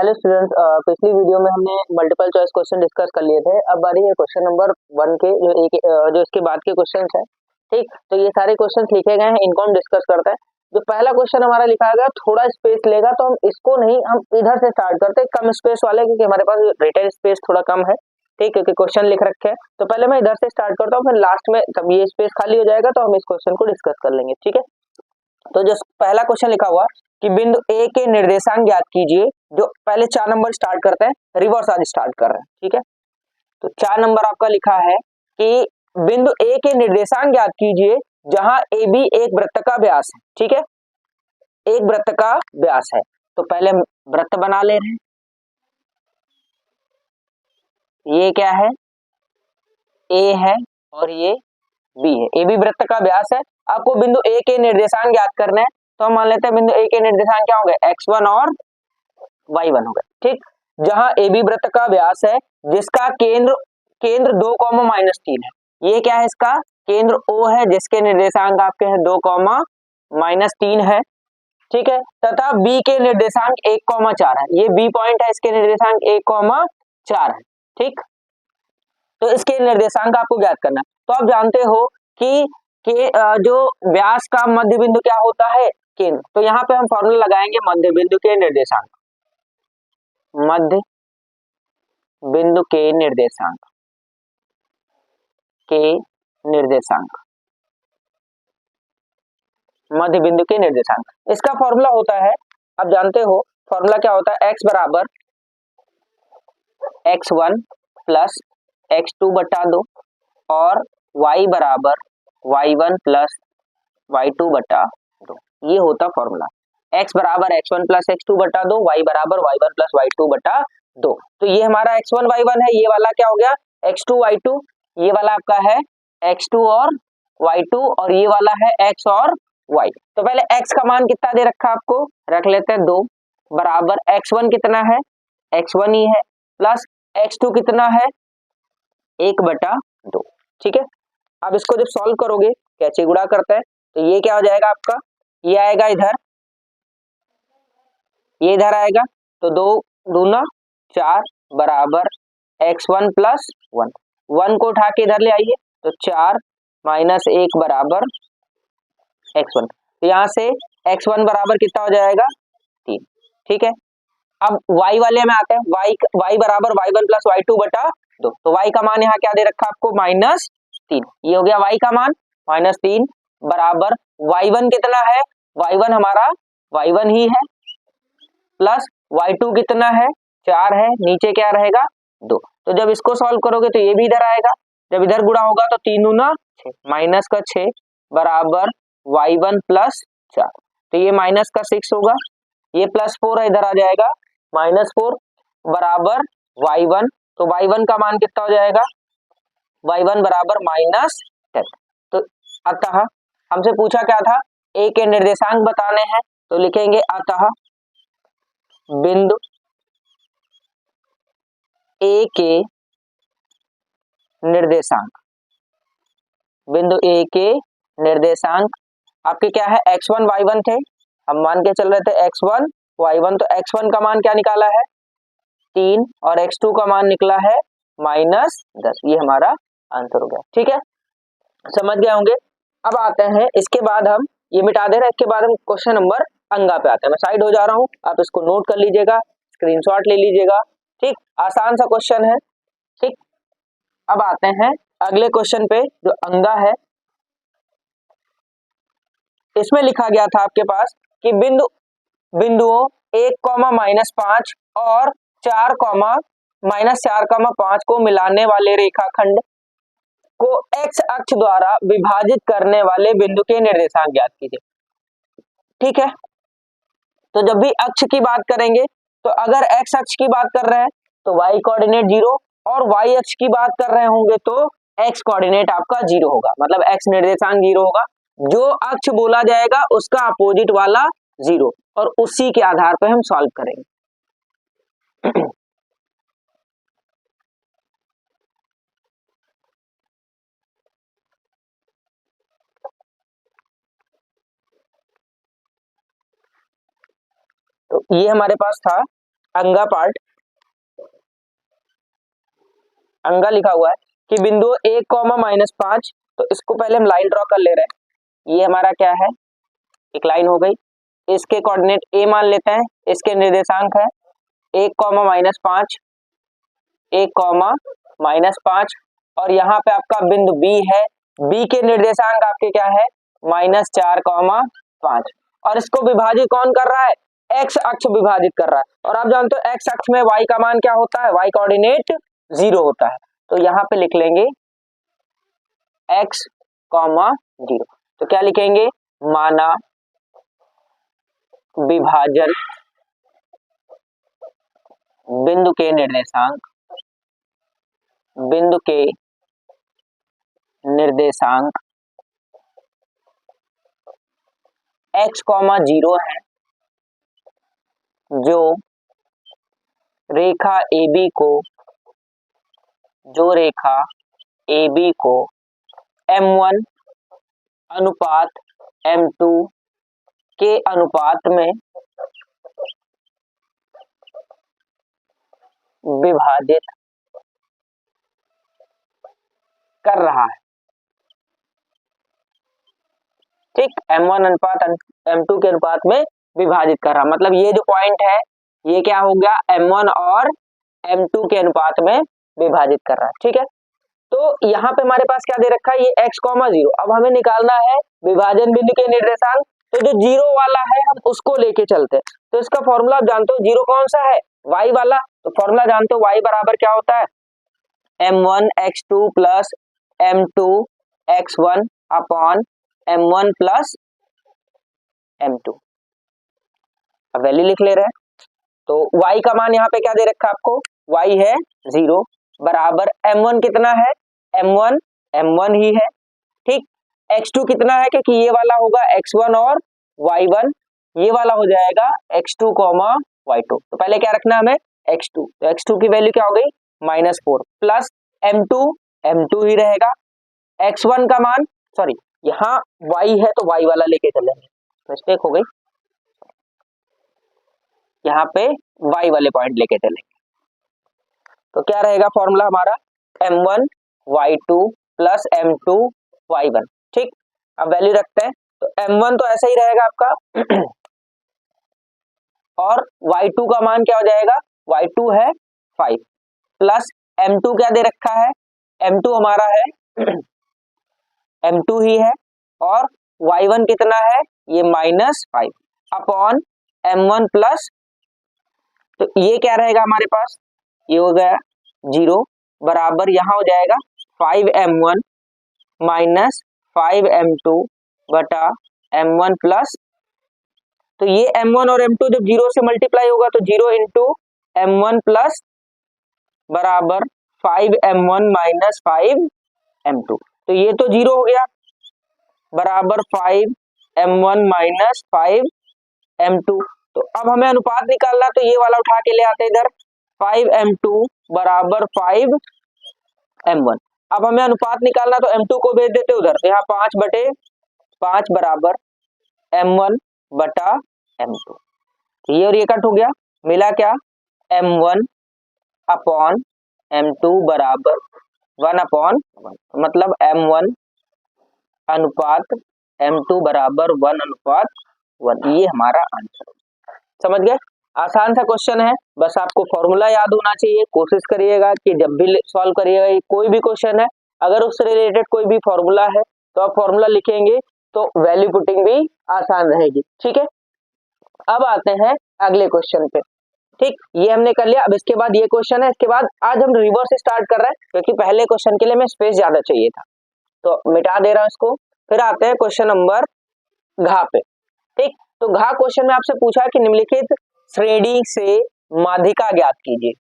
Hello students, पिछली video में हमने मल्टीपल चॉइस क्वेश्चन डिस्कस कर लिए थे। अब बारी है क्वेश्चन नंबर 1 के, जो इसके बाद के क्वेश्चंस हैं। ठीक, तो ये सारे क्वेश्चंस लिखे गए हैं, इनको हम डिस्कस करते हैं। जो पहला क्वेश्चन हमारा लिखा गया थोड़ा स्पेस लेगा, तो हम इसको नहीं, हम इधर से स्टार्ट करते हैं, कम स्पेस वाले, क्योंकि हमारे पास रिटेन स्पेस थोड़ा कम है। ठीक, क्योंकि क्वेश्चन लिख रखे हैं। तो पहले मैं इधर से स्टार्ट करता हूँ, फिर लास्ट में जब ये स्पेस खाली हो जाएगा तो हम इस क्वेश्चन को डिस्कस कर लेंगे। ठीक है, तो जो पहला क्वेश्चन लिखा हुआ कि बिंदु ए के निर्देशांक ज्ञात कीजिए। जो पहले 4 नंबर स्टार्ट करते हैं, रिवर्स आज स्टार्ट कर रहे हैं। ठीक है, तो 4 नंबर आपका लिखा है कि बिंदु ए के निर्देशांक ज्ञात कीजिए जहां ए बी एक वृत्त का व्यास है। ठीक है, एक वृत्त का व्यास है। तो पहले वृत्त बना ले रहे हैं। ये क्या है? ए है और ये बी है। ए बी वृत्त का व्यास है। आपको बिंदु ए के निर्देशांक ज्ञात करने हैं, तो हम मान लेते हैं बिंदु ए के निर्देशांक क्या होंगे? x1 और y1 हो गए। ठीक, जहां ए बी वृत्त का व्यास है, जिसका केंद्र केंद्र 2, -3 है। ये क्या है? इसका केंद्र O है, जिसके निर्देशांक आपके हैं 2, -3 है। ठीक है, तथा B के निर्देशांक 1, 4 है। ये B पॉइंट है, इसके निर्देशांक 1, 4 है। ठीक, तो इसके निर्देशांक आपको ज्ञात करना है। तो आप जानते हो कि जो व्यास का मध्य बिंदु क्या होता है? केंद्र। तो यहाँ पे हम फॉर्मूला लगाएंगे मध्य बिंदु के निर्देशांक। मध्य बिंदु के निर्देशांक मध्य बिंदु के निर्देशांक, इसका फॉर्मूला होता है, आप जानते हो फॉर्मूला क्या होता है? x बराबर x1 प्लस x2 बटा 2 और y बराबर y1 प्लस y2 बटा 2। ये होता फॉर्मूला। x बराबर x1 प्लस x2 बटा 2, y बराबर y1 प्लस y2 बटा 2। तो ये हमारा x1 y1 है, ये वाला क्या हो गया? x2 y2। ये वाला आपका है x2 और y2, और ये वाला है x और y। तो पहले x का मान कितना दे रखा आपको? रख लेते हैं 2, बराबर x1 कितना है? x1 ही है, प्लस x2 कितना है? 1 बटा 2। ठीक है, अब इसको जब सॉल्व करोगे, कैसे गुणा करते हैं, तो ये क्या हो जाएगा आपका? ये आएगा इधर, ये इधर आएगा, तो 2 दूना 4 बराबर x1 प्लस 1। 1 को उठा के इधर ले आइए, तो 4 माइनस 1 बराबर x1। तो यहाँ से x1 बराबर कितना हो जाएगा? 3। ठीक है, अब y वाले में आते हैं। y बराबर y1 प्लस y2 बटा 2। तो y का मान यहाँ क्या दे रखा आपको? -3। ये हो गया y का मान -3, बराबर y1 कितना है? y1 हमारा y1 ही है, प्लस y2 कितना है? 4 है, नीचे क्या रहेगा? 2। तो जब इसको सॉल्व करोगे तो ये भी इधर आएगा, जब इधर गुणा होगा तो 3 दूना 6, माइनस का 6 बराबर y1 प्लस 4। तो ये माइनस का 6 होगा, ये प्लस 4 है, इधर आ जाएगा -4 बराबर y1। तो y1 का मान कितना हो जाएगा? y1 बराबर -10। तो अतः हमसे पूछा क्या था? a के निर्देशांक बताने हैं, तो लिखेंगे अतः बिंदु a के निर्देशांक, बिंदु a के निर्देशांक आपके क्या है? x1 y1 थे, हम मान के चल रहे थे x1 y1। तो x1 का मान क्या निकाला है? 3, और x2 का मान निकला है -10। ये हमारा आंसर हो गया। ठीक है, समझ गए होंगे। अब आते हैं, इसके बाद हम ये मिटा दे रहे हैं, इसके बाद हम क्वेश्चन नंबर अंगा पे आते हैं। मैं साइड हो जा रहा हूँ, आप इसको नोट कर लीजिएगा, स्क्रीनशॉट ले लीजिएगा। ठीक, आसान सा क्वेश्चन है। ठीक, अब आते हैं अगले क्वेश्चन पे, जो अंगा है। इसमें लिखा गया था आपके पास कि बिंदुओं 1, -5 और 4, -4, 5 को मिलाने वाले रेखाखंड को x अक्ष द्वारा विभाजित करने वाले बिंदु के निर्देशांक ज्ञात कीजिए। ठीक है, तो जब भी अक्ष की बात करेंगे, तो अगर x अक्ष की बात कर रहे हैं तो y कोऑर्डिनेट 0, और y अक्ष की बात कर रहे होंगे तो x कोऑर्डिनेट आपका 0 होगा, मतलब x निर्देशांक 0 होगा। जो अक्ष बोला जाएगा उसका अपोजिट वाला 0, और उसी के आधार पर हम सॉल्व करेंगे। तो ये हमारे पास था अंगा पार्ट, अंगा लिखा हुआ है कि बिंदु 1, -5, तो इसको पहले हम लाइन ड्रॉ कर ले रहे हैं। ये हमारा क्या है, एक लाइन हो गई। इसके कोऑर्डिनेट ए मान लेते हैं, इसके निर्देशांक है 1, -5, और यहाँ पे आपका बिंदु बी है, बी के निर्देशांक आपके क्या है -4, 5, और इसको विभाजित कौन कर रहा है, एक्स अक्ष विभाजित कर रहा है। और आप जानते हो एक्स अक्ष में वाई का मान क्या होता है, वाई कोऑर्डिनेट 0 होता है। तो यहाँ पे लिख लेंगे x, 0। तो क्या लिखेंगे, माना विभाजन बिंदु के निर्देशांक, बिंदु के निर्देशांक x, 0 है, जो रेखा AB को, जो रेखा AB को M1 अनुपात M2 के अनुपात में विभाजित कर रहा है। ठीक, M1 अनुपात M2 के अनुपात में विभाजित कर रहा, मतलब ये जो पॉइंट है ये क्या हो गया, M1 और M2 के अनुपात में विभाजित कर रहा है। ठीक है, तो यहाँ पे हमारे पास क्या दे रखा है, ये x, 0। अब हमें निकालना है विभाजन बिंदु के निर्देशांक, तो जो 0 वाला है हम उसको लेके चलते हैं। तो इसका फॉर्मूला आप जानते हो, 0 कौन सा है, y वाला, तो फॉर्मूला जानते हो y बराबर क्या होता है, m1 x2 plus m2 x1 upon m1 plus m2। अब वैल्यू लिख ले रहे हैं, तो y का मान यहाँ पे क्या दे रखा है आपको, y है 0 बराबर m1 कितना है, m1 ही है। ठीक, x2 कितना है, क्योंकि ये वाला होगा x1 और y1, ये वाला हो जाएगा x2, y2। तो पहले क्या रखना है हमें, x2, तो x2 की वैल्यू क्या हो गई -4 प्लस m2 ही रहेगा। x1 का मान, सॉरी यहाँ y है तो y वाला लेके चलेंगे, मिस्टेक हो गई, यहाँ पे y वाले पॉइंट लेके चलेंगे। तो क्या रहेगा फॉर्मूला हमारा, m1 y2 plus m2 y1। ठीक, अब वैल्यू रखते हैं, तो m1 तो ऐसा ही रहेगा आपका और y2 का मान क्या हो जाएगा, y2 है 5 प्लस m2 क्या दे रखा है, m2 हमारा है m2 ही है, और y1 कितना है, ये -5 अपॉन m1 प्लस, तो ये क्या रहेगा हमारे पास, ये हो गया 0 बराबर, यहाँ हो जाएगा 5m1 माइनस 5m2 बटा m1 प्लस, तो ये m1 और m2 जब 0 से मल्टीप्लाई होगा तो 0 इंटू m1 प्लस बराबर 5m1 माइनस 5m2, तो ये तो 0 हो गया बराबर 5m1 माइनस 5m2। तो अब हमें अनुपात निकालना, तो ये वाला उठा के ले आते इधर, 5m2 बराबर 5m1। अब हमें अनुपात निकालना, तो m2 को भेज देते उधर, तो यहाँ 5/5 बराबर m1 बटा m2, ये और ये कट हो गया, मिला क्या m1 अपॉन m2 बराबर 1/1, मतलब m1 अनुपात m2 बराबर 1/1, ये हमारा आंसर। समझ गए, आसान सा क्वेश्चन है, बस आपको फॉर्मूला याद होना चाहिए। कोशिश करिएगा कि जब भी सॉल्व करिएगा, कोई भी क्वेश्चन है अगर उससे रिलेटेड कोई भी फॉर्मूला है तो आप फॉर्मूला लिखेंगे तो वैल्यू पुटिंग भी आसान रहेगी। ठीक है, अब आते हैं अगले क्वेश्चन पे। ठीक, ये हमने कर लिया, अब इसके बाद ये क्वेश्चन है, इसके बाद आज हम रिवर्स स्टार्ट कर रहे हैं क्योंकि पहले क्वेश्चन के लिए हमें स्पेस ज्यादा चाहिए था, तो मिटा दे रहा हूं इसको। फिर आते हैं क्वेश्चन नंबर घ पे। ठीक, तो घ क्वेश्चन में आपसे पूछा कि निम्नलिखित श्रेणी से माध्यिका ज्ञात कीजिए,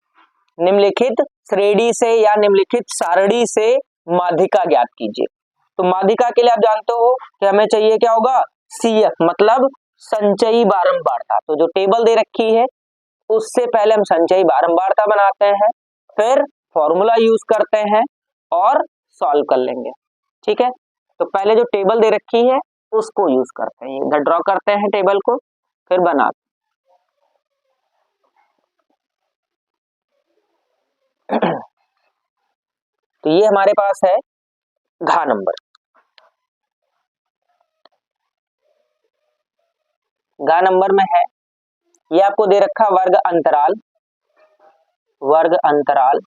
निम्नलिखित श्रेणी से या निम्नलिखित सारणी से माध्यिका ज्ञात कीजिए। तो माध्यिका के लिए आप जानते हो कि हमें चाहिए क्या होगा, CF मतलब संचयी बारंबारता। तो जो टेबल दे रखी है उससे पहले हम संचयी बारंबारता बनाते हैं, फिर फॉर्मूला यूज करते हैं और सॉल्व कर लेंगे। ठीक है, तो पहले जो टेबल दे रखी है उसको यूज करते हैं, इधर ड्रॉ करते हैं टेबल को, फिर बनाते तो ये हमारे पास है घा नंबर। घा नंबर में है, ये आपको दे रखा वर्ग अंतराल, वर्ग अंतराल,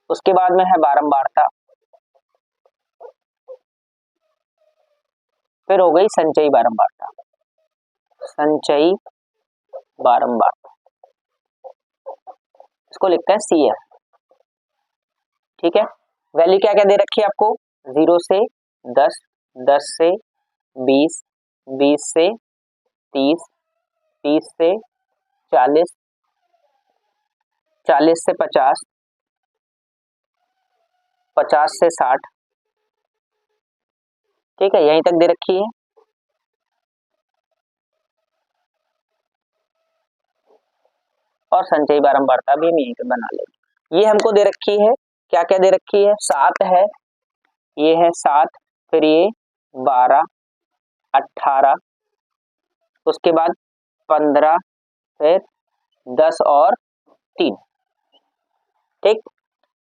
उसके बाद में है बारंबारता, फिर हो गई संचयी बारंबारता, संचयी बारंबारता, इसको लिखते हैं CF। ठीक है, वैल्यू क्या क्या दे रखी है आपको, 0 से 10, 10 से 20, 20 से 30, 30 से 40, 40 से 50, 50 से 60। ठीक है, यहीं तक दे रखी है। और संचयी बारंबारता भी हम यहीं पे बना लेंगे। ये हमको दे रखी है, क्या क्या दे रखी है, 7 है, ये है 7, फिर ये 12, 18, उसके बाद 15, फिर 10 और 3। ठीक,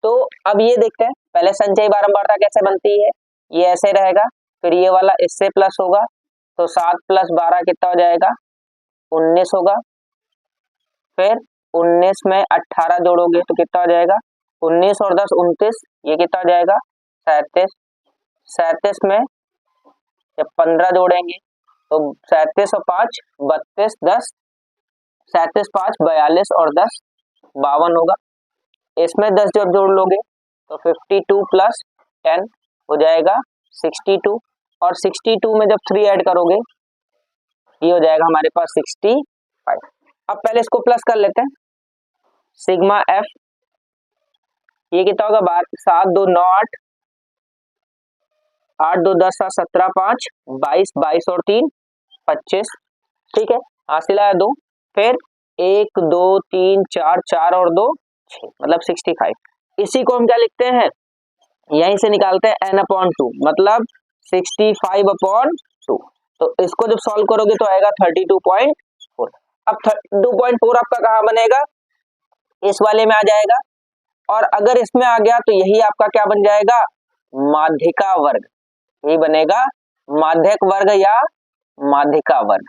तो अब ये देखते हैं, पहले संचयी बारंबारता कैसे बनती है। ये ऐसे रहेगा, फिर ये वाला इससे प्लस होगा, तो 7 + 12 कितना हो जाएगा, 19 होगा, फिर 19 में 18 जोड़ोगे तो कितना हो जाएगा, 19 और 10 29, ये कितना हो जाएगा 37, 37 में जब 15 जोड़ेंगे तो 37 और 5 32, 10 37 5 42 और 10 52 होगा। इसमें 10 जब जोड़ लोगे तो 52 + 10 हो जाएगा 62, और 62 में जब 3 ऐड करोगे ये हो जाएगा हमारे पास 65। अब पहले इसको प्लस कर लेते हैं, सिग्मा F, ये कितना होगा, 7 2 9 8, 8 2 10 7 17 5 22, 22 और 3 25। ठीक है, हासिल आया 2, फिर 1 2 3 4, 4 और 2 6, मतलब 65। इसी को हम क्या लिखते हैं, यहीं से निकालते हैं n/2, मतलब 65/2। तो इसको जब सॉल्व करोगे तो आएगा 32.4। अब 32.4 आपका कहाँ बनेगा, इस वाले में आ जाएगा, और अगर इसमें आ गया तो यही आपका क्या बन जाएगा, माध्यिका वर्ग, यही बनेगा माध्यक वर्ग या माध्यिका वर्ग।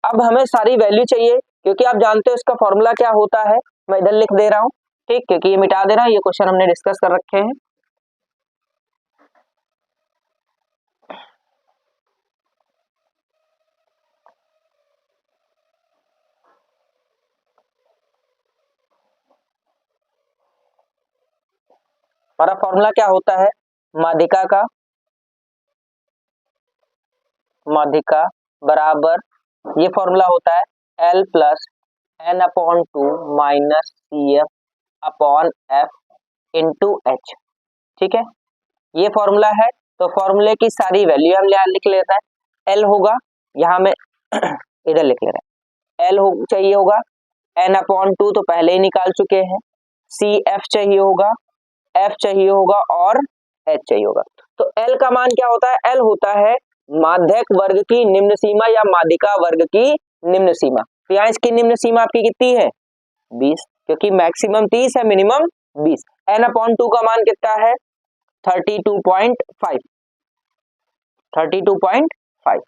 अब हमें सारी वैल्यू चाहिए, क्योंकि आप जानते हो इसका फॉर्मूला क्या होता है, मैं इधर लिख दे रहा हूं। ठीक, क्योंकि ये मिटा दे रहा हूं, ये क्वेश्चन हमने डिस्कस कर रखे हैं। हमारा फॉर्मूला क्या होता है, माध्यिका का, माध्यिका बराबर, ये फॉर्मूला होता है L + n/2 - CF/F × H। ठीक है, ये फॉर्मूला है, तो फॉर्मूले की सारी वैल्यू हम यहाँ लिख लेते हैं। L होगा, यहाँ में इधर लिख ले रहे हैं, L चाहिए होगा, n/2 तो पहले ही निकाल चुके हैं, CF चाहिए होगा, F चाहिए होगा और H चाहिए होगा। तो L का मान क्या होता है, L होता है माध्यक वर्ग की निम्न सीमा या माध्यिका वर्ग की निम्न सीमा। तो यहाँ इसकी निम्न सीमा आपकी कितनी है, 20, क्योंकि मैक्सिमम 30 है, मिनिमम 20। n/2 का मान कितना है, 32.5, 32.5।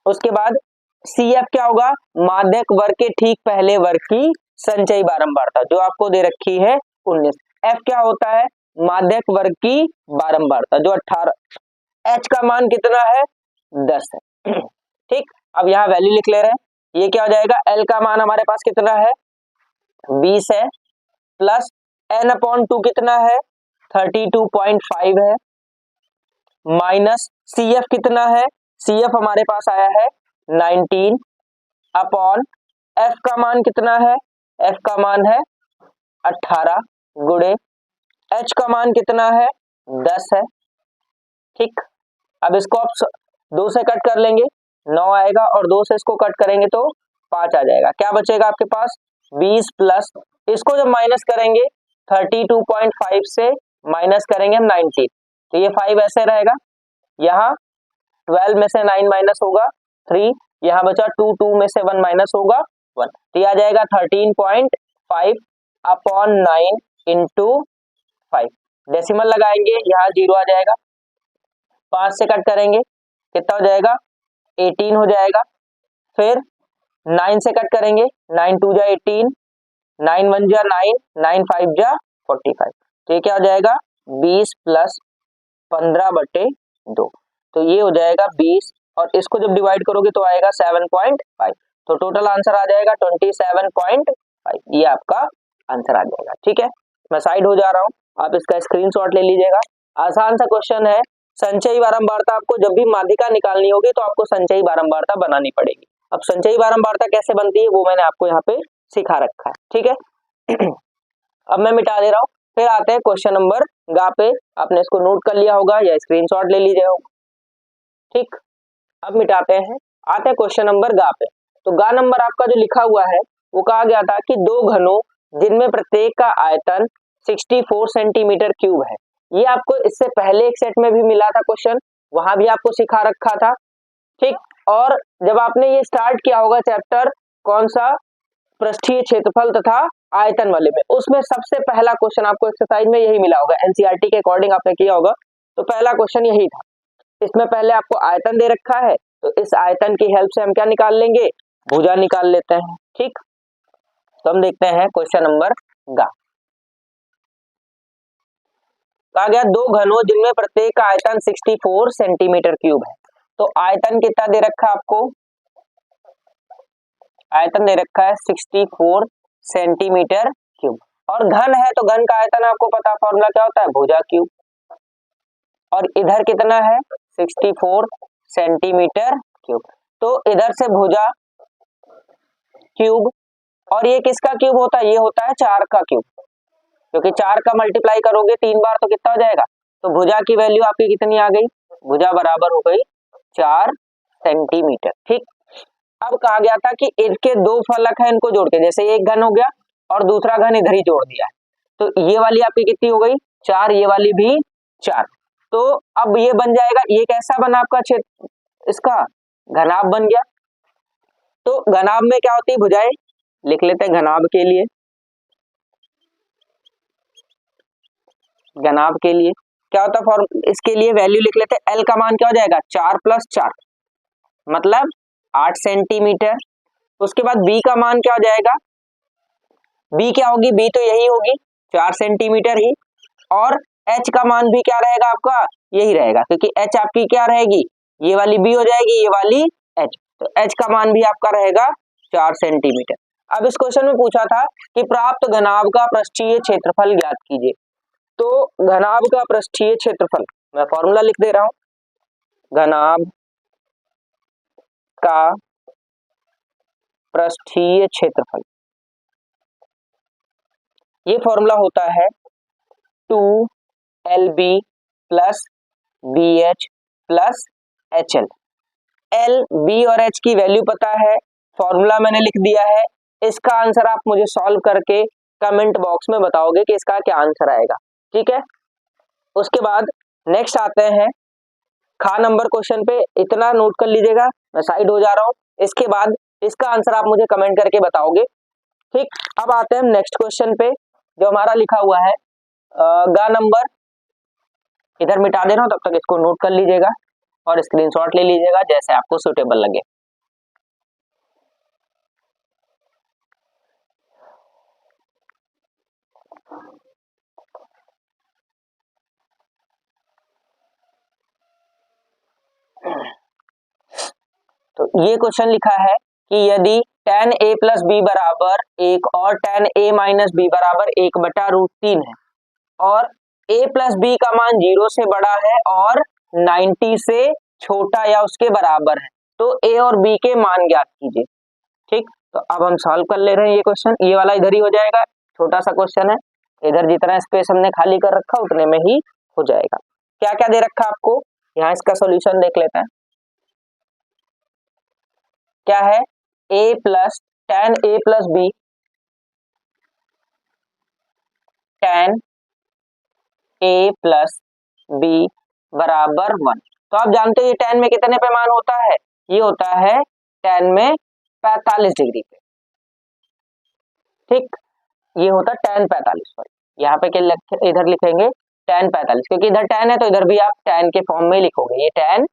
उसके बाद CF क्या होगा, माध्यक वर्ग के ठीक पहले वर्ग की संचयी बारंबारता, जो आपको दे रखी है 19। F क्या होता है, माध्यक वर्ग की बारंबारता, जो 18। H का मान कितना है, 10 है। ठीक, अब यहाँ वैल्यू लिख ले रहे हैं, ये क्या हो जाएगा, L का मान हमारे पास कितना है, 20 है, प्लस n/2 कितना है, 32.5 है, माइनस CF कितना है, CF हमारे पास आया है 19 अपॉन F का मान कितना है, F का मान है 18 गुणे H का मान कितना है, 10 है। ठीक, अब इसको आप 2 से कट कर लेंगे, 9 आएगा, और 2 से इसको कट करेंगे तो 5 आ जाएगा। क्या बचेगा आपके पास, 20 प्लस, इसको जब माइनस करेंगे 32.5 से माइनस करेंगे हम 19, तो ये 5 ऐसे रहेगा, यहाँ 12 में से 9 माइनस होगा 3, यहाँ बचा 2, 2 में से 1 माइनस होगा 1, तो ये आ जाएगा 13.5। 5/9 इंटू 5, डेसिमल लगाएंगे, यहाँ 0 आ जाएगा, 5 से कट करेंगे कितना हो जाएगा 18 हो जाएगा, फिर 9 से कट करेंगे, 9 2 जा 18, 9 1 जा 9, 9 5 जा 45, तो ये क्या हो जाएगा 20 प्लस 15/2, तो ये हो जाएगा 20, और इसको जब डिवाइड करोगे तो आएगा 7.5, तो टोटल आंसर आ जाएगा 27.5, ये आपका आंसर आ जाएगा। ठीक है, मैं साइड हो जा रहा हूँ, आप इसका स्क्रीनशॉट ले लीजिएगा। आसान सा क्वेश्चन है, संचयी बारंबारता आपको जब भी माध्यिका निकालनी होगी तो आपको संचयी बारंबारता बनानी पड़ेगी। अब संचयी बारंबारता कैसे बनती है वो मैंने आपको यहाँ पे सिखा रखा है। ठीक है अब मैं मिटा दे रहा हूँ, फिर आते हैं क्वेश्चन नंबर गा पे, आपने इसको नोट कर लिया होगा या स्क्रीनशॉट ले लीजिए होगा। ठीक, अब मिटाते हैं, आते हैं क्वेश्चन नंबर गा पे। तो गा नंबर आपका जो लिखा हुआ है वो कहा गया था कि दो घनों जिनमें प्रत्येक का आयतन 64 सेंटीमीटर क्यूब है। ये आपको इससे पहले एक सेट में भी मिला था क्वेश्चन, वहां भी आपको सिखा रखा था। ठीक, और जब आपने ये स्टार्ट किया होगा चैप्टर कौन सा, पृष्ठीय क्षेत्रफल तथा आयतन वाले में, उसमें सबसे पहला क्वेश्चन आपको एक्सरसाइज में यही मिला होगा, एनसीईआरटी के अकॉर्डिंग आपने किया होगा, तो पहला क्वेश्चन यही था। इसमें पहले आपको आयतन दे रखा है, तो इस आयतन की हेल्प से हम क्या निकाल लेंगे, भुजा निकाल लेते हैं। ठीक, तो हम देखते हैं क्वेश्चन नंबर गा। कहा गया दो घनों जिनमें प्रत्येक का आयतन 64 सेंटीमीटर क्यूब है। तो आयतन कितना दे रखा है आपको, आयतन दे रखा है 64 सेंटीमीटर क्यूब, और घन है तो घन का आयतन आपको पता, फॉर्मूला क्या होता है भुजा क्यूब, और इधर कितना है 64 सेंटीमीटर क्यूब, तो इधर से भुजा क्यूब, और ये किसका क्यूब होता है, ये होता है 4 का क्यूब, क्योंकि 4 का मल्टीप्लाई करोगे 3 बार तो कितना हो जाएगा, तो भुजा की वैल्यू आपकी कितनी आ गई, भुजा बराबर हो गई 4 सेंटीमीटर। ठीक, अब कहा गया था कि इनके दो फलक है, इनको जोड़ के, जैसे एक घन हो गया और दूसरा घन इधर ही जोड़ दिया है, तो ये वाली आपकी कितनी हो गई 4, ये वाली भी 4, तो अब ये बन जाएगा, ये कैसा बना आपका क्षेत्र, इसका घनाभ बन गया। तो घनाभ में क्या होती है भुजाएं, लिख लेते हैं घनाभ के लिए, घनाभ के लिए क्या होता है फॉर्म, इसके लिए वैल्यू लिख लेते हैं, एल का मान क्या हो जाएगा 4 + 4 मतलब 8 सेंटीमीटर। उसके बाद बी का मान क्या हो जाएगा, बी क्या होगी, बी तो यही होगी 4 सेंटीमीटर ही, और एच का मान भी क्या रहेगा आपका, यही रहेगा, क्योंकि एच आपकी क्या रहेगी, ये वाली बी हो जाएगी, ये वाली एच, तो एच का मान भी आपका रहेगा 4 सेंटीमीटर। अब इस क्वेश्चन में पूछा था कि प्राप्त घनाभ का पृष्ठीय क्षेत्रफल ज्ञात कीजिए। तो घनाभ का पृष्ठीय क्षेत्रफल, मैं फॉर्मूला लिख दे रहा हूं, घनाभ का पृष्ठीय क्षेत्रफल, ये फॉर्मूला होता है 2LB + BH + HL। L, B और H की वैल्यू पता है, फॉर्मूला मैंने लिख दिया है, इसका आंसर आप मुझे सॉल्व करके कमेंट बॉक्स में बताओगे कि इसका क्या आंसर आएगा। ठीक है, उसके बाद नेक्स्ट आते हैं खा नंबर क्वेश्चन पे, इतना नोट कर लीजिएगा, मैं साइड हो जा रहा हूँ, इसके बाद इसका आंसर आप मुझे कमेंट करके बताओगे। ठीक, अब आते हैं नेक्स्ट क्वेश्चन पे जो हमारा लिखा हुआ है गा नंबर, इधर मिटा दे रहा हूं, तब तक इसको नोट कर लीजिएगा और स्क्रीनशॉट ले लीजिएगा जैसे आपको सुटेबल लगे। तो ये क्वेश्चन लिखा है कि यदि tan a + b बराबर 1 और tan a - b बराबर 1/√3 है, और a + b का मान 0 से बड़ा है और 90 से छोटा या उसके बराबर है, तो a और b के मान ज्ञात कीजिए। ठीक, तो अब हम सॉल्व कर ले रहे हैं ये क्वेश्चन, ये वाला इधर ही हो जाएगा, छोटा सा क्वेश्चन है, इधर जितना स्पेस हमने खाली कर रखा उतने में ही हो जाएगा। क्या क्या दे रखा आपको, यहाँ इसका सॉल्यूशन देख लेते हैं। क्या है, a + tan a + b tan a + b बराबर 1। तो आप जानते हो ये tan में कितने पे मान होता है, ये होता है tan में 45 डिग्री पे। ठीक, ये होता tan 45 पर। यहाँ पे क्या इधर लिखेंगे tan 45, क्योंकि इधर tan है तो इधर भी आप tan के फॉर्म में लिखोगे, ये tan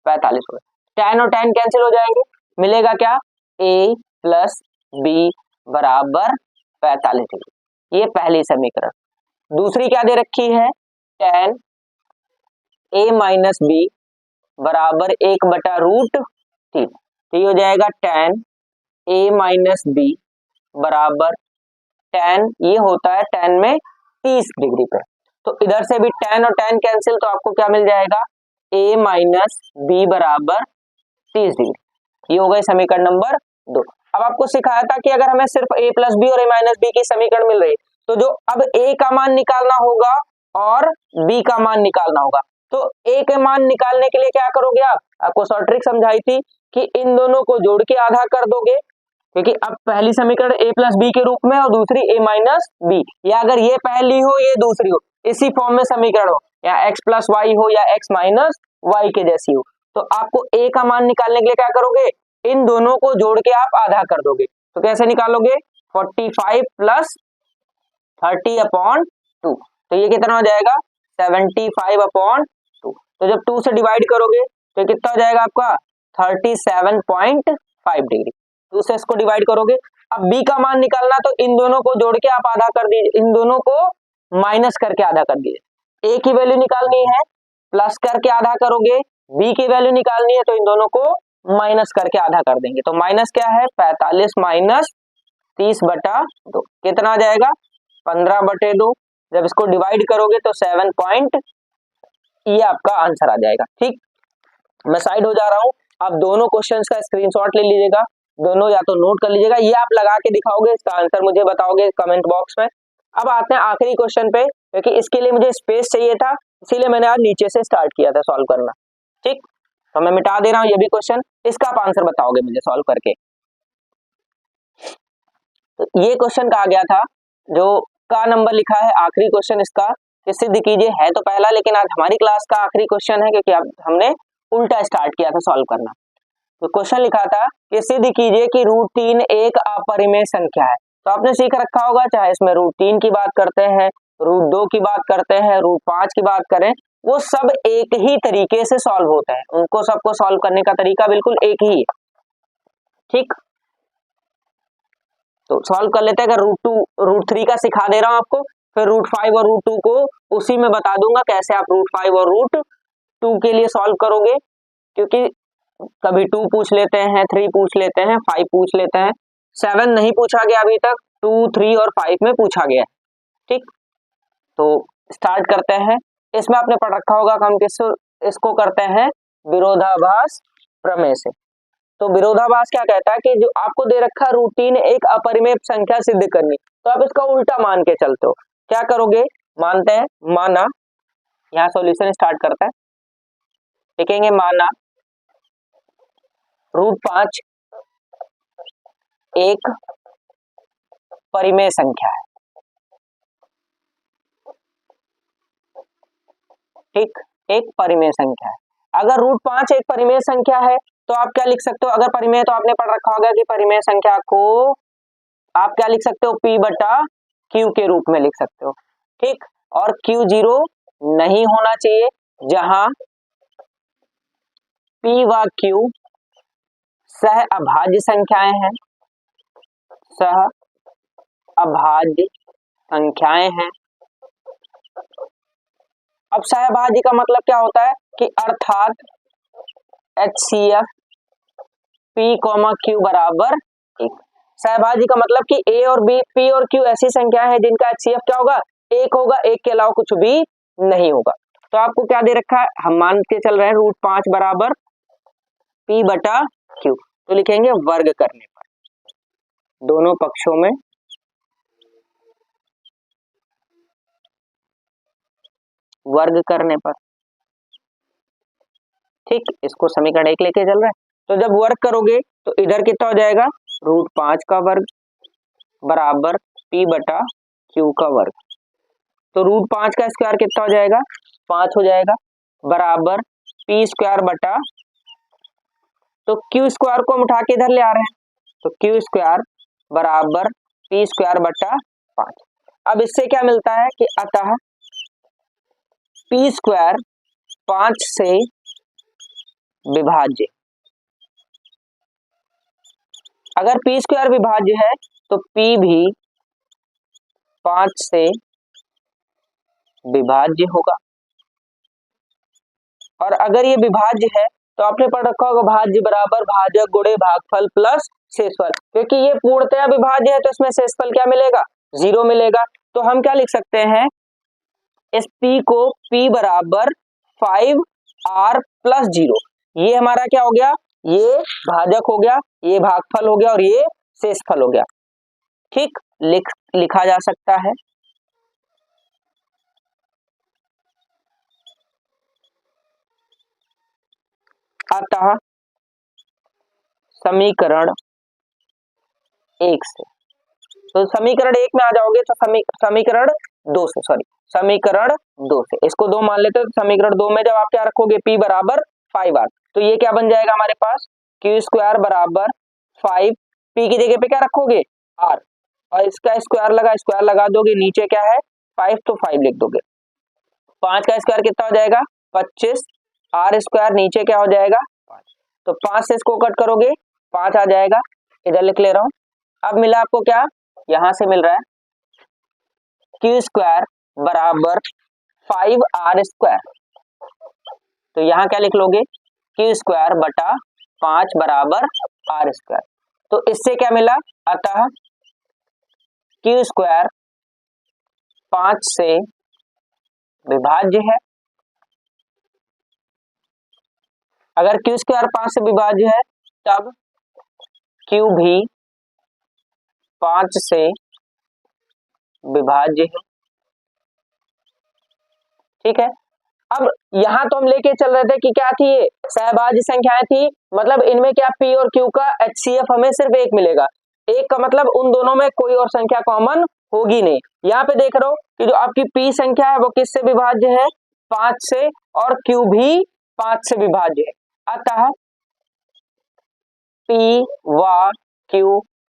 45 होगा। tan और tan कैंसिल हो जाएंगे, मिलेगा क्या a प्लस बी बराबर 45 डिग्री। ये पहली समीकरण। दूसरी क्या दे रखी है, tan a माइनस बी बराबर 1/√3। तो ये हो जाएगा tan a माइनस बी बराबर tan, ये होता है tan में 30 डिग्री पे। तो इधर से भी tan और tan कैंसिल, तो आपको क्या मिल जाएगा a माइनस बी बराबर 30 डिग्री। ये हो गई समीकरण नंबर 2। अब आपको सिखाया था कि अगर हमें सिर्फ a प्लस बी और a माइनस बी की समीकरण मिल रही है, तो जो अब a का मान निकालना होगा और b का मान निकालना होगा। तो a के मान निकालने के लिए क्या करोगे आप, आपको शॉर्ट ट्रिक समझाई थी कि इन दोनों को जोड़ के आधा कर दोगे, क्योंकि अब पहली समीकरण a प्लस बी के रूप में और दूसरी a माइनस बी, या अगर ये पहली हो ये दूसरी हो, इसी फॉर्म में समीकरण हो, या x प्लस वाई हो या x माइनस वाई के जैसी हो, तो आपको a का मान निकालने के लिए क्या करोगे, इन दोनों को जोड़ के आप आधा कर दोगे। तो कैसे निकालोगे, 45 प्लस 30/2, तो ये कितना हो जाएगा 75/2। तो जब 2 से डिवाइड करोगे तो कितना हो जाएगा आपका 37.5 डिग्री। 2 से इसको डिवाइड करोगे। अब b का मान निकालना, तो इन दोनों को जोड़ के आप आधा कर दीजिए, इन दोनों को माइनस करके आधा कर दीजिए। a की वैल्यू निकालनी है, प्लस करके आधा करोगे, b की वैल्यू निकालनी है तो इन दोनों को माइनस करके आधा कर देंगे। तो माइनस क्या है 45 माइनस 30/2, कितना आ जाएगा 15/2। जब इसको डिवाइड करोगे तो 7 पॉइंट, ये आपका आंसर आ जाएगा। ठीक, मैं साइड हो जा रहा हूं, आप दोनों क्वेश्चंस का स्क्रीनशॉट ले लीजिएगा, दोनों या तो नोट कर लीजिएगा, ये आप लगा के दिखाओगे, इसका आंसर मुझे बताओगे कमेंट बॉक्स में। अब आते हैं आखिरी क्वेश्चन पे, क्योंकि इसके लिए मुझे स्पेस चाहिए था, इसीलिए मैंने आज नीचे से स्टार्ट किया था सॉल्व करना। ठीक, तो मैं मिटा दे रहा हूं ये भी क्वेश्चन, इसका आप आंसर बताओगे मुझे सॉल्व करके। तो ये क्वेश्चन कहा गया था, जो का नंबर लिखा है आखिरी क्वेश्चन इसका, कि सिद्ध कीजिए, है तो पहला लेकिन आज हमारी क्लास का आखिरी क्वेश्चन है, क्योंकि अब हमने उल्टा स्टार्ट किया था सॉल्व करना। तो क्वेश्चन लिखा था कि सिद्ध कीजिए कि √3 एक अपरिमेय संख्या है। तो आपने सीख रखा होगा, चाहे इसमें √3 की बात करते हैं, √2 की बात करते हैं, √5 की बात करें, वो सब एक ही तरीके से सॉल्व होते हैं, उनको सबको सॉल्व करने का तरीका बिल्कुल एक ही है। ठीक, तो सॉल्व कर लेते हैं। अगर √3 का सिखा दे रहा हूं आपको, फिर √5 और √2 को उसी में बता दूंगा कैसे आप √5 और √2 के लिए सॉल्व करोगे, क्योंकि कभी 2 पूछ लेते हैं, 3 पूछ लेते हैं, 5 पूछ लेते हैं, 7 नहीं पूछा गया अभी तक, 2, 3 और 5 में पूछा गया है। ठीक, तो स्टार्ट करते हैं। इसमें आपने पढ़ रखा होगा कि हम इसको करते हैं विरोधाभास प्रमेय से। तो विरोधाभास क्या कहता है कि जो आपको दे रखा √3 एक अपरिमेय संख्या सिद्ध करनी, तो आप इसका उल्टा मान के चलते हो। क्या करोगे, मानते हैं, माना, यहाँ सॉल्यूशन स्टार्ट करता है, लिखेंगे माना √5 एक परिमेय संख्या है। ठीक, एक परिमेय संख्या है। अगर √5 एक परिमेय संख्या है तो आप क्या लिख सकते हो, अगर परिमेय तो आपने पढ़ रखा होगा कि परिमेय संख्या को आप क्या लिख सकते हो p/q के रूप में लिख सकते हो। ठीक, और q 0 नहीं होना चाहिए, जहां p व q सह अभाज्य संख्याएं हैं, सह अभाज्य संख्याएं हैं। अब सहभाज्य का मतलब क्या होता है कि अर्थात HCF P, Q बराबर 1। सहभाज्य का मतलब कि A और B, P और Q ऐसी संख्याएं हैं जिनका HCF क्या होगा, 1 होगा, 1 के अलावा कुछ भी नहीं होगा। तो आपको क्या दे रखा है, हम मान के चल रहे हैं √5 बराबर P/Q, तो लिखेंगे वर्ग करने पर दोनों पक्षों में वर्ग करने पर। ठीक, इसको समीकरण 1 लेके चल रहा है। तो जब वर्ग करोगे तो इधर कितना हो जाएगा, √5 का वर्ग बराबर P/Q का वर्ग। तो √5 का स्क्वायर कितना हो जाएगा, 5 हो जाएगा, बराबर P² तो Q² को हम उठा के इधर ले आ रहे हैं, तो Q² बराबर P² 5। अब इससे क्या मिलता है कि अतः पी स्क्वायर 5 से विभाज्य। अगर पी स्क्वायर विभाज्य है तो पी भी 5 से विभाज्य होगा। और अगर ये विभाज्य है तो आपने पढ़ रखा होगा भाज्य बराबर भाजक गुणे भागफल प्लस शेषफल। क्योंकि ये पूर्णतया विभाज्य है तो इसमें शेषफल क्या मिलेगा, 0 मिलेगा। तो हम क्या लिख सकते हैं, इस p को p बराबर 5r प्लस 0। ये हमारा क्या हो गया, ये भाजक हो गया, ये भागफल हो गया और ये शेषफल हो गया। ठीक, लिखा जा सकता है। अतः समीकरण 1 से, तो समीकरण 1 में आ जाओगे तो समीकरण 2 से, समीकरण 2 से इसको 2 मान लेते हो। तो समीकरण 2 में जब आप क्या रखोगे, p बराबर 5r, तो ये क्या बन जाएगा हमारे पास, q स्क्वायर बराबर 5, p की जगह पे क्या रखोगे r, और इसका स्क्वायर लगा दोगे, नीचे क्या है 5 तो 5 लिख दोगे। 5 का स्क्वायर कितना हो जाएगा 25, r स्क्वायर नीचे क्या हो जाएगा 5, तो 5 से इसको कट करोगे 5 आ जाएगा, इधर लिख ले रहा हूं। अब मिला आपको क्या, यहां से मिल रहा है q स्क्वायर बराबर 5r स्क्वायर, तो यहां क्या लिख लोगे q स्क्वायर बटा 5 बराबर r स्क्वायर। तो इससे क्या मिला, अतः q स्क्वायर 5 से विभाज्य है। अगर q स्क्वायर 5 से विभाज्य है तब q भी 5 से विभाज्य है। ठीक है, अब यहां तो हम लेके चल रहे थे कि क्या थी, ये सहभाज्य संख्याएं थी, मतलब इनमें क्या p और q का HCF हमें सिर्फ एक मिलेगा। एक का मतलब उन दोनों में कोई और संख्या कॉमन होगी नहीं। यहाँ पे देख रहे हो कि जो आपकी p संख्या है वो किससे विभाज्य है, 5 से, और q भी 5 से विभाज्य है। अतः p व q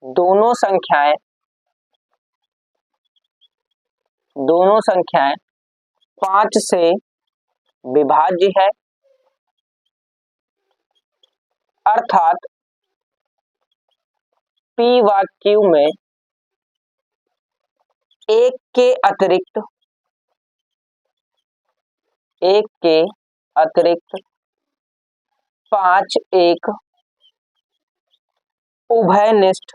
दोनों संख्याएं 5 से विभाज्य है, अर्थात p व q में एक के अतिरिक्त 5 एक उभयनिष्ठ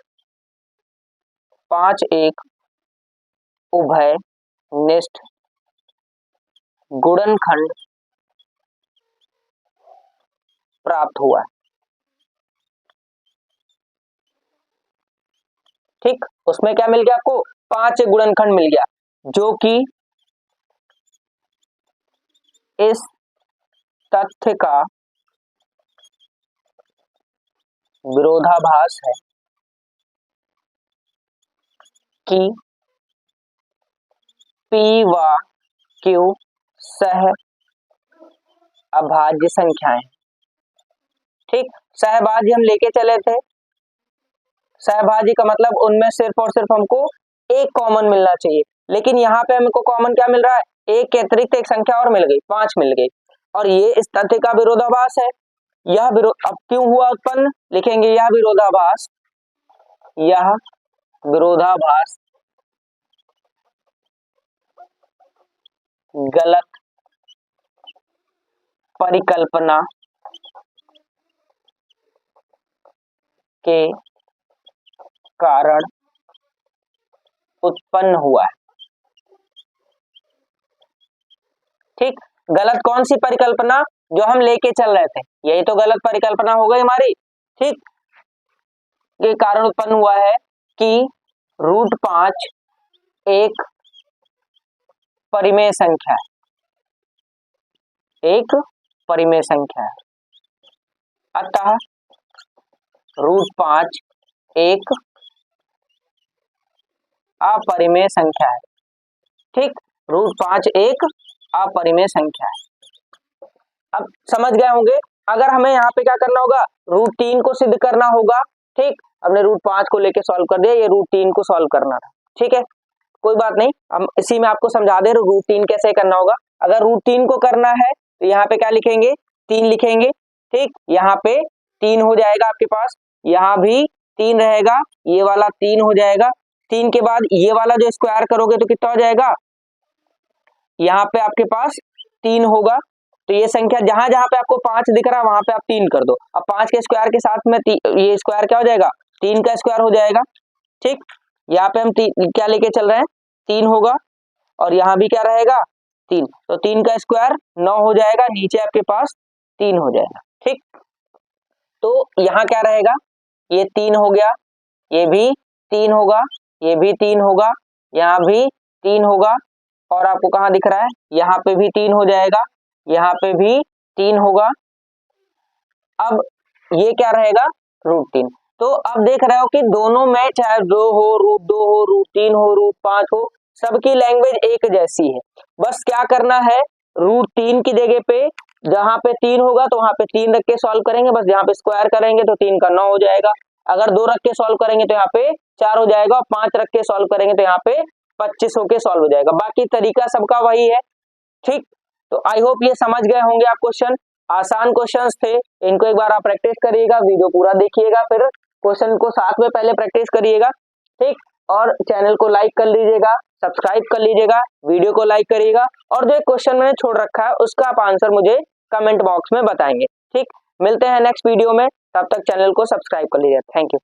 गुणनखंड प्राप्त हुआ है। ठीक, उसमें क्या मिल गया आपको, 5 गुणनखंड मिल गया, जो कि इस तथ्य का विरोधाभास है कि p व q सह अभाज्य संख्याएं। ठीक, सहभाज्य हम लेके चले थे, सहभाज्य का मतलब उनमें सिर्फ और सिर्फ हमको एक कॉमन मिलना चाहिए, लेकिन यहाँ पे हमको कॉमन क्या मिल रहा है, एक के अतिरिक्त एक संख्या और मिल गई, 5 मिल गई, और ये इस तथ्य का विरोधाभास है। यह अब क्यों हुआ उत्पन्न, लिखेंगे यह विरोधाभास गलत परिकल्पना के कारण उत्पन्न हुआ है। ठीक, गलत कौन सी परिकल्पना, जो हम लेके चल रहे थे, यही तो गलत परिकल्पना हो गई हमारी। ठीक, के कारण उत्पन्न हुआ है कि √5 एक परिमेय संख्या है, अतः √5 एक अपरिमेय संख्या है। ठीक, √5 एक अपरिमेय संख्या है। अब समझ गए होंगे, अगर हमें यहाँ पे क्या करना होगा, √3 को सिद्ध करना होगा। ठीक, हमने √5 को लेके सॉल्व कर दिया, ये √3 को सॉल्व करना था। ठीक है, कोई बात नहीं, हम इसी में आपको समझा दे रहे रूट 3 कैसे करना होगा। अगर रूट 3 को करना है तो यहाँ पे क्या लिखेंगे, 3 लिखेंगे, ठीक। यहाँ पे 3 हो जाएगा आपके पास, यहाँ भी 3 रहेगा, ये वाला 3 हो जाएगा। 3 के बाद ये वाला जो स्क्वायर करोगे तो कितना हो जाएगा, यहाँ पे आपके पास 3 होगा। तो ये संख्या जहां जहां पे आपको 5 दिख रहा है वहां पे आप 3 कर दो। अब 5 के स्क्वायर के साथ में ये स्क्वायर क्या हो जाएगा, 3 का स्क्वायर हो जाएगा, ठीक। यहाँ पे हम क्या लेके चल रहे हैं, 3 होगा, और यहाँ भी क्या रहेगा, 3। तो 3 का स्क्वायर 9 हो जाएगा, नीचे आपके पास 3 हो जाएगा, ठीक। तो यहाँ क्या रहेगा, ये 3 हो गया, ये भी 3 होगा, ये भी 3 होगा, यहाँ भी 3 होगा, और आपको कहाँ दिख रहा है, यहाँ पे भी 3 हो जाएगा, यहाँ पे भी 3 होगा। अब ये क्या रहेगा, रूट 3। तो अब देख रहे हो कि दोनों में चाहे 2 हो, रूट 2 हो, रूट 3 हो, रूट 5 हो, सबकी लैंग्वेज एक जैसी है। बस क्या करना है, रूट 3 की जगह पे जहां पे 3 होगा तो वहां पे 3 रख के सॉल्व करेंगे, बस यहाँ पे स्क्वायर करेंगे तो 3 का 9 हो जाएगा। अगर 2 रख के सॉल्व करेंगे तो यहाँ पे 4 हो जाएगा, और 5 रख के सॉल्व करेंगे तो यहाँ पे 25 होके सॉल्व हो जाएगा। बाकी तरीका सबका वही है, ठीक। तो आई होप ये समझ गए होंगे आप क्वेश्चन, आसान क्वेश्चंस थे, इनको एक बार आप प्रैक्टिस करिएगा, वीडियो पूरा देखिएगा, फिर क्वेश्चन को साथ में पहले प्रैक्टिस करिएगा, ठीक। और चैनल को लाइक कर लीजिएगा, सब्सक्राइब कर लीजिएगा, वीडियो को लाइक करिएगा, और जो एक क्वेश्चन मैंने छोड़ रखा है उसका आप आंसर मुझे कमेंट बॉक्स में बताएंगे, ठीक। मिलते हैं नेक्स्ट वीडियो में, तब तक चैनल को सब्सक्राइब कर लीजिएगा। Thank you.